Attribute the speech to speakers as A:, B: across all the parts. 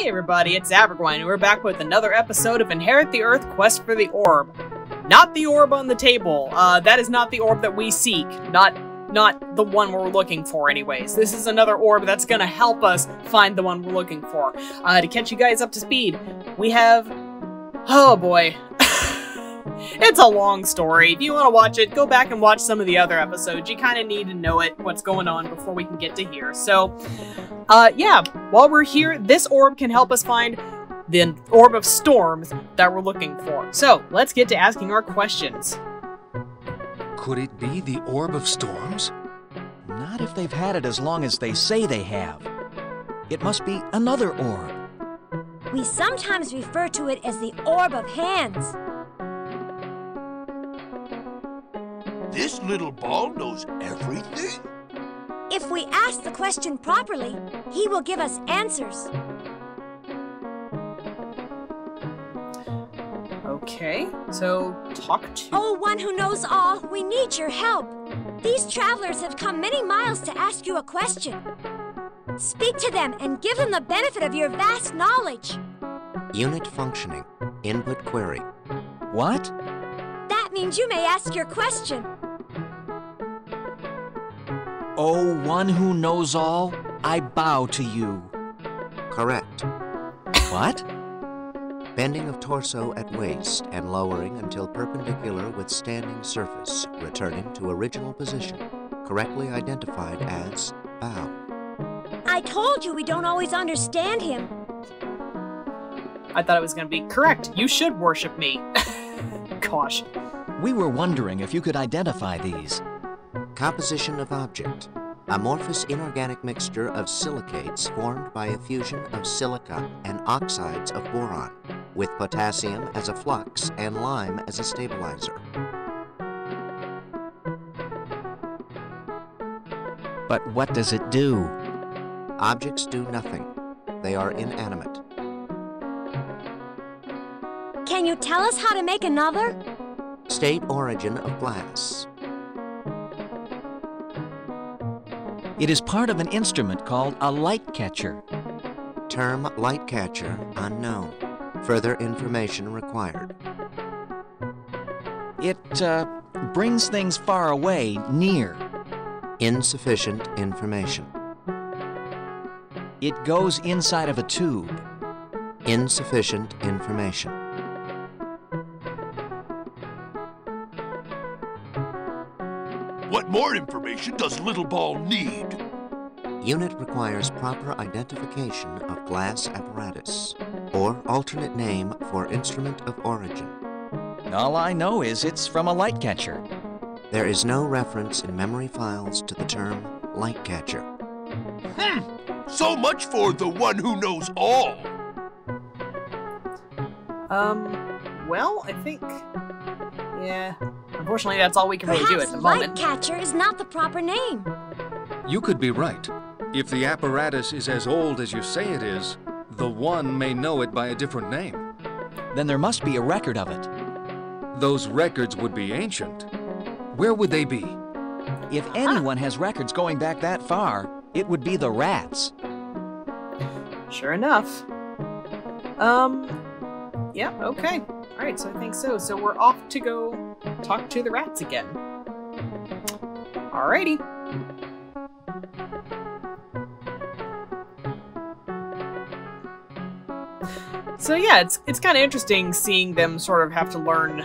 A: Hey everybody, it's Aberguine, and we're back with another episode of Inherit the Earth Quest for the Orb. Not the orb on the table. That is not the orb that we seek. Not the one we're looking for anyways. This is another orb that's gonna help us find the one we're looking for. To catch you guys up to speed, we have... Oh boy. It's a long story. If you want to watch it, go back and watch some of the other episodes. You kind of need to know what's going on before we can get to here. So, yeah, while we're here, this orb can help us find the Orb of Storms that we're looking for. So, let's get to asking our questions.
B: Could it be the Orb of Storms?
C: Not if they've had it as long as they say they have. It must be another orb.
D: We sometimes refer to it as the Orb of Hands.
E: This little ball knows everything?
D: If we ask the question properly, he will give us answers.
A: Okay, so talk to...
D: Oh, one who knows all, we need your help. These travelers have come many miles to ask you a question. Speak to them and give them the benefit of your vast knowledge.
F: Unit functioning. Input query.
C: What?
D: That means you may ask your question.
C: Oh, one who knows all, I bow to you.
F: Correct.
C: What?
F: Bending of torso at waist and lowering until perpendicular with standing surface, returning to original position, correctly identified as bow.
D: I told you we don't always understand him.
A: I thought it was going to be correct. You should worship me. Gosh.
C: We were wondering if you could identify these.
F: Composition of object. Amorphous inorganic mixture of silicates formed by a fusion of silica and oxides of boron, with potassium as a flux and lime as a stabilizer.
C: But what does it do?
F: Objects do nothing. They are inanimate.
D: Can you tell us how to make another?
F: State origin of glass.
C: It is part of an instrument called a light catcher.
F: Term light catcher unknown. Further information required.
C: It, brings things far away near.
F: Insufficient information.
C: It goes inside of a tube.
F: Insufficient information.
E: What more information does Little Ball need?
F: Unit requires proper identification of glass apparatus, or alternate name for instrument of origin.
C: All I know is it's from a light catcher.
F: There is no reference in memory files to the term light catcher.
E: So much for the one who knows all.
A: Well, I think... Yeah... Unfortunately, that's all we can really do at the moment.
D: Perhaps light catcher is not the proper name.
B: You could be right. If the apparatus is as old as you say it is, the one may know it by a different name.
C: Then there must be a record of it.
B: Those records would be ancient. Where would they be?
C: If anyone has records going back that far, it would be the rats.
A: Sure enough. Yeah, okay. Alright, so I think so. So we're off to go talk to the rats again. Alrighty. So yeah, it's kind of interesting seeing them sort of have to learn,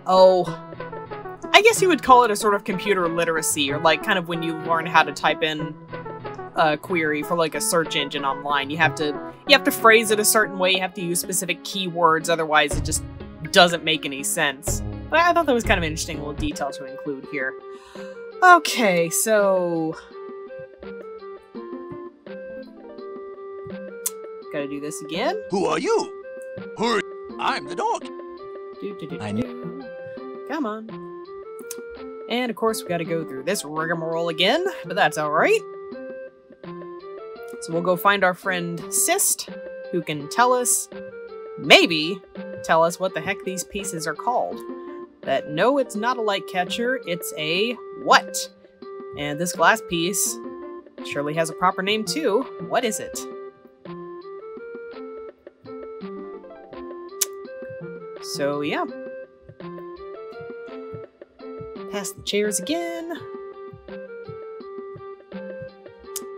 A: I guess you would call it a sort of computer literacy, or like kind of when you learn how to type in a query for like a search engine online. You have to phrase it a certain way, you have to use specific keywords, otherwise it just doesn't make any sense. But I thought that was kind of an interesting little detail to include here. Okay, so... Gotta do this again.
E: Who are you? Hurry, I'm the dog.
C: I knew.
A: Come on. And of course we gotta go through this rigmarole again, but that's alright. So we'll go find our friend Cyst, who can maybe tell us what the heck these pieces are called. That no, it's not a light catcher, it's a what? And this glass piece surely has a proper name too. What is it? So, yeah. Past the chairs again.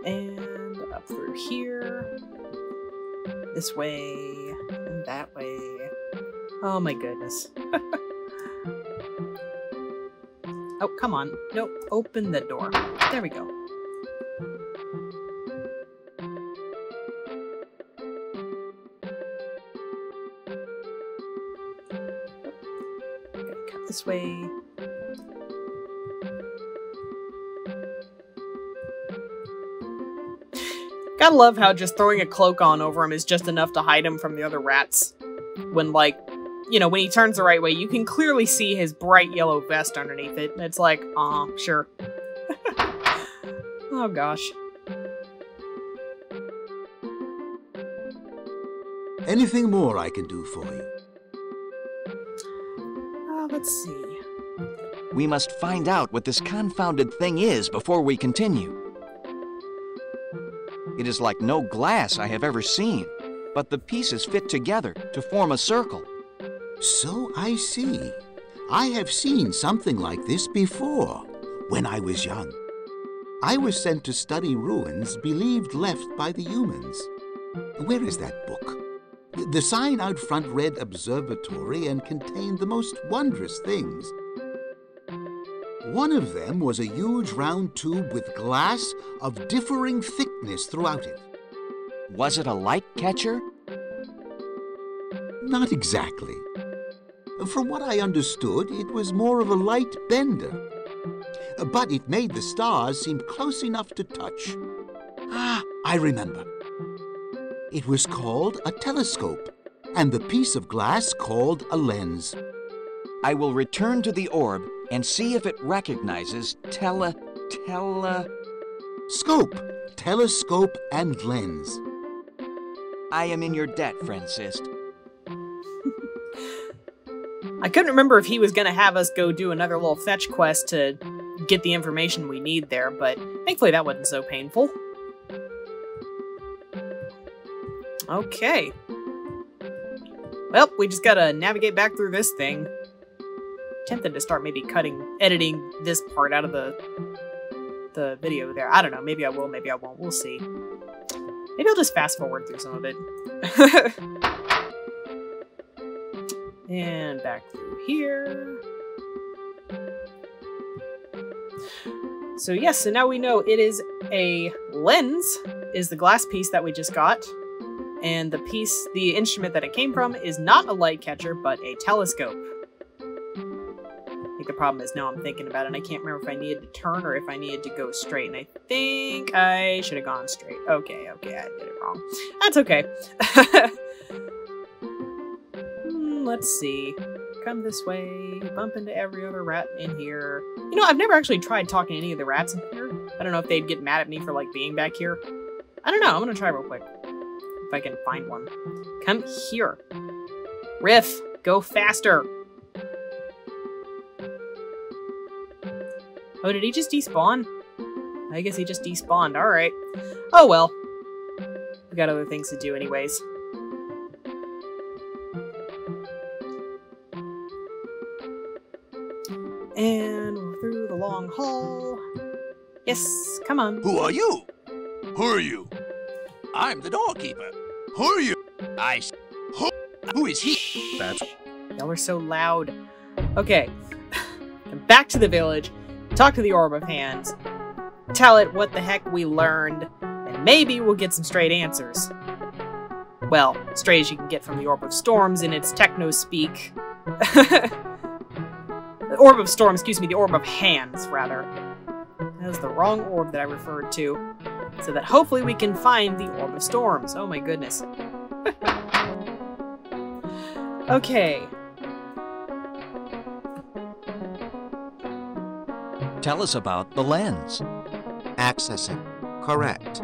A: And up through here. This way. And that way. Oh my goodness. Oh, come on. Nope. Open the door. There we go. Okay, cut this way. Gotta love how just throwing a cloak on over him is just enough to hide him from the other rats. When, like, you know, when he turns the right way, you can clearly see his bright yellow vest underneath it. And it's like, sure. Oh, gosh.
G: Anything more I can do for you?
A: Let's see.
C: We must find out what this confounded thing is before we continue. It is like no glass I have ever seen, but the pieces fit together to form a circle.
G: So I see. I have seen something like this before, when I was young. I was sent to study ruins believed left by the humans. Where is that book? The sign out front read observatory and contained the most wondrous things. One of them was a huge round tube with glass of differing thickness throughout it.
C: Was it a light catcher?
G: Not exactly. From what I understood, it was more of a light bender. But it made the stars seem close enough to touch. Ah, I remember. It was called a telescope, and the piece of glass called a lens.
C: I will return to the orb and see if it recognizes
G: Scope, telescope, and lens.
C: I am in your debt, Francis.
A: I couldn't remember if he was going to have us go do another little fetch quest to get the information we need there, but thankfully that wasn't so painful. Okay. Well, we just gotta navigate back through this thing. Tempted to start maybe editing this part out of the video there. I don't know, maybe I will, maybe I won't, we'll see. Maybe I'll just fast forward through some of it. And back through here. So yes, so now we know it is a lens, is the glass piece that we just got. And the instrument that it came from is not a light catcher, but a telescope. I think the problem is now I'm thinking about it, and I can't remember if I needed to turn or if I needed to go straight. And I think I should have gone straight. Okay, I did it wrong. That's okay. Let's see. Come this way, bump into every other rat in here. You know, I've never actually tried talking to any of the rats in here. I don't know if they'd get mad at me for, like, being back here. I don't know, I'm gonna try real quick. If I can find one. Come here. Riff, go faster. Oh, did he just despawn? I guess he just despawned, alright. Oh well. We got other things to do anyways. And through the long hall. Yes, come on.
E: Who are you? Who are you? I'm the doorkeeper. Who are you? Who is he?
B: That's...
A: Y'all are so loud. Okay. Come back to the village. Talk to the Orb of Hands. Tell it what the heck we learned. And maybe we'll get some straight answers. Well, straight as you can get from the Orb of Storms in its techno-speak. The Orb of Storms, excuse me, the Orb of Hands, rather. That was the wrong orb that I referred to. So that hopefully we can find the Orb of Storms. Oh my goodness. Okay.
C: Tell us about the lens.
F: Accessing. Correct.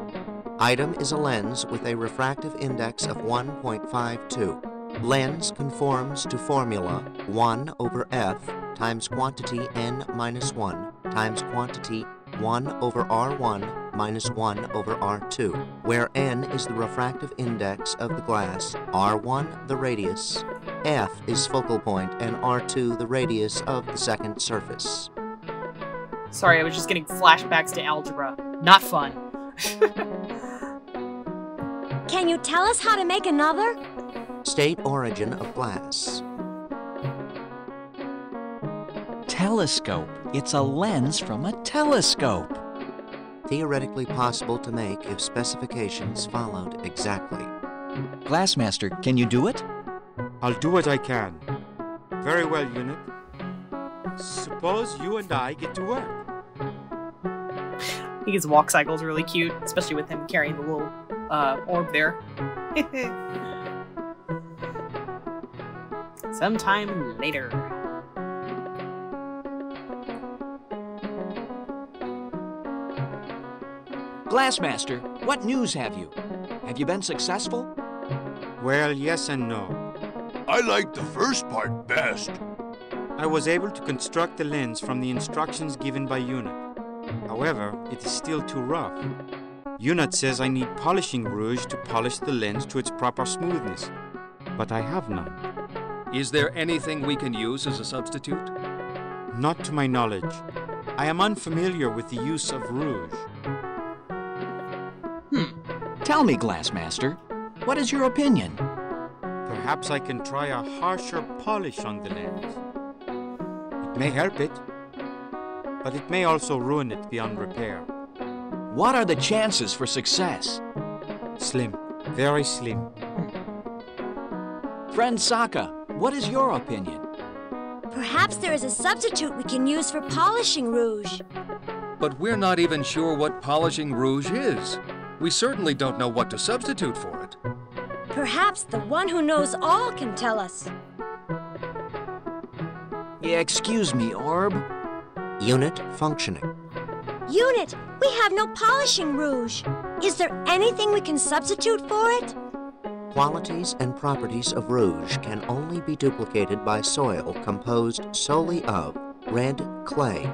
F: Item is a lens with a refractive index of 1.52. Lens conforms to formula 1 over F times quantity n minus 1 times quantity 1 over R1 minus 1 over R2, where n is the refractive index of the glass, R1 the radius, F is focal point and R2 the radius of the second surface.
A: Sorry, I was just getting flashbacks to algebra. Not fun.
D: Can you tell us how to make another?
F: State origin of glass.
C: Telescope. It's a lens from a telescope.
F: Theoretically possible to make if specifications followed exactly.
C: Glassmaster, can you do it?
H: I'll do what I can. Very well, Unit. Suppose you and I get to work.
A: I think his walk cycle is really cute, especially with him carrying the little orb there. Sometime later.
C: Glassmaster, what news have you? Have you been successful?
H: Well, yes and no.
E: I like the first part best.
H: I was able to construct the lens from the instructions given by Unit. However, it is still too rough. Unit says I need polishing rouge to polish the lens to its proper smoothness, but I have none.
B: Is there anything we can use as a substitute?
H: Not to my knowledge. I am unfamiliar with the use of rouge.
C: Tell me, Glassmaster, what is your opinion?
H: Perhaps I can try a harsher polish on the lens. It may help it, but it may also ruin it beyond repair.
C: What are the chances for success?
H: Slim, very slim.
C: Friend Sokka, what is your opinion?
D: Perhaps there is a substitute we can use for polishing rouge.
B: But we're not even sure what polishing rouge is. We certainly don't know what to substitute for it.
D: Perhaps the one who knows all can tell us.
C: Yeah, excuse me, Orb.
F: Unit functioning.
D: Unit, we have no polishing rouge. Is there anything we can substitute for it?
F: Qualities and properties of rouge can only be duplicated by soil composed solely of red clay,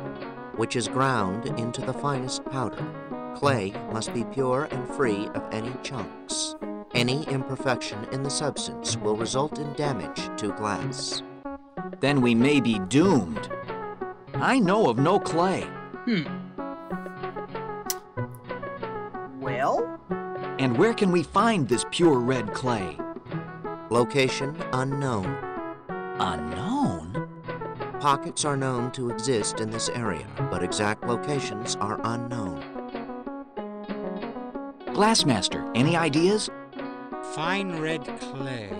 F: which is ground into the finest powder. Clay must be pure and free of any chunks. Any imperfection in the substance will result in damage to glass.
C: Then we may be doomed. I know of no clay.
A: Well?
C: And where can we find this pure red clay?
F: Location unknown.
C: Unknown?
F: Pockets are known to exist in this area, but exact locations are unknown.
C: Glassmaster, any ideas?
H: Fine red clay.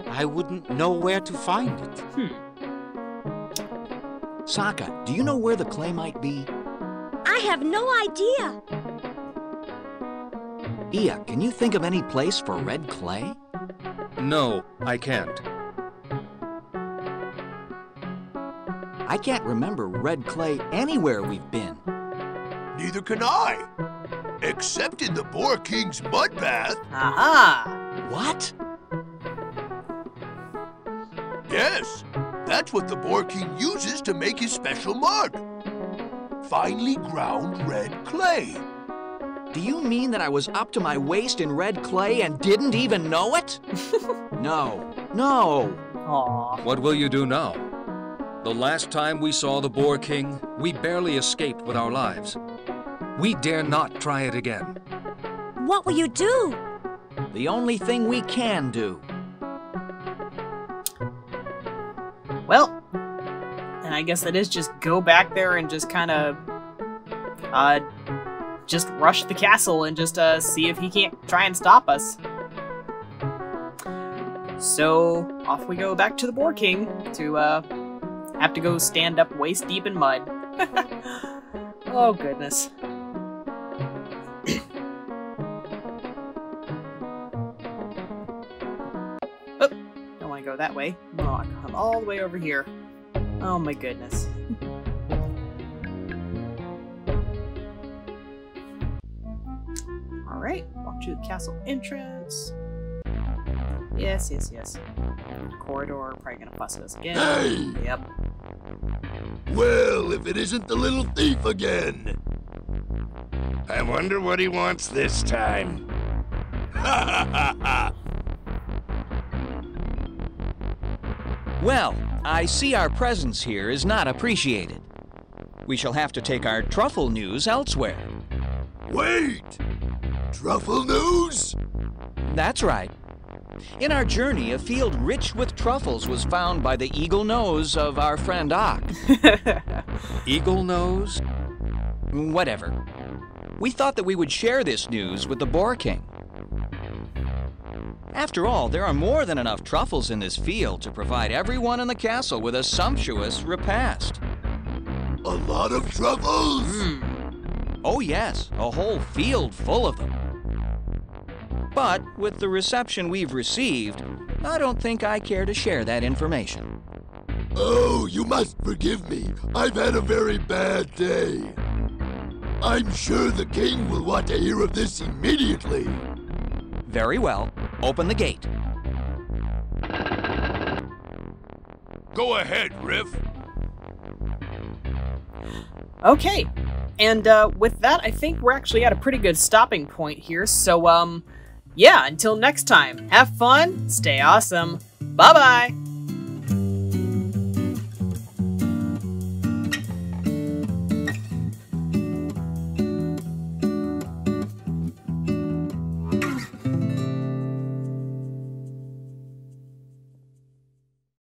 H: I wouldn't know where to find it.
C: Sokka, do you know where the clay might be?
D: I have no idea.
C: Ia, can you think of any place for red clay?
B: No, I can't.
C: I can't remember red clay anywhere we've been.
E: Neither can I. Except in the Boar King's mud bath.
A: Aha!
C: What?
E: Yes, that's what the Boar King uses to make his special mud. Finely ground red clay.
C: Do you mean that I was up to my waist in red clay and didn't even know it? No.
A: Aw.
B: What will you do now? The last time we saw the Boar King, we barely escaped with our lives. We dare not try it again.
D: What will you do?
C: The only thing we can do.
A: Well, and I guess that is just go back there and just kind of, just rush the castle and just, see if he can't try and stop us. So, off we go back to the Boar King to, have to go stand up waist deep in mud. Oh, goodness. Oh, don't want to go that way. No, I come all the way over here. Oh my goodness. Alright, walk to the castle entrance. Yes. Corridor, probably gonna fuss at us again.
E: Hey!
A: Yep.
E: Well, if it isn't the little thief again. I wonder what he wants this time. Ha ha ha ha!
C: Well, I see our presence here is not appreciated. We shall have to take our truffle news elsewhere.
E: Wait! Truffle news?
C: That's right. In our journey, a field rich with truffles was found by the eagle nose of our friend Ock.
B: Eagle nose?
C: Whatever. We thought that we would share this news with the Boar King. After all, there are more than enough truffles in this field to provide everyone in the castle with a sumptuous repast.
E: A lot of truffles?
C: Oh yes, a whole field full of them. But with the reception we've received, I don't think I care to share that information.
E: Oh, you must forgive me. I've had a very bad day. I'm sure the king will want to hear of this immediately.
C: Very well. Open the gate.
E: Go ahead, Riff.
A: Okay, and with that, I think we're actually at a pretty good stopping point here, so, yeah, until next time, have fun, stay awesome, bye-bye!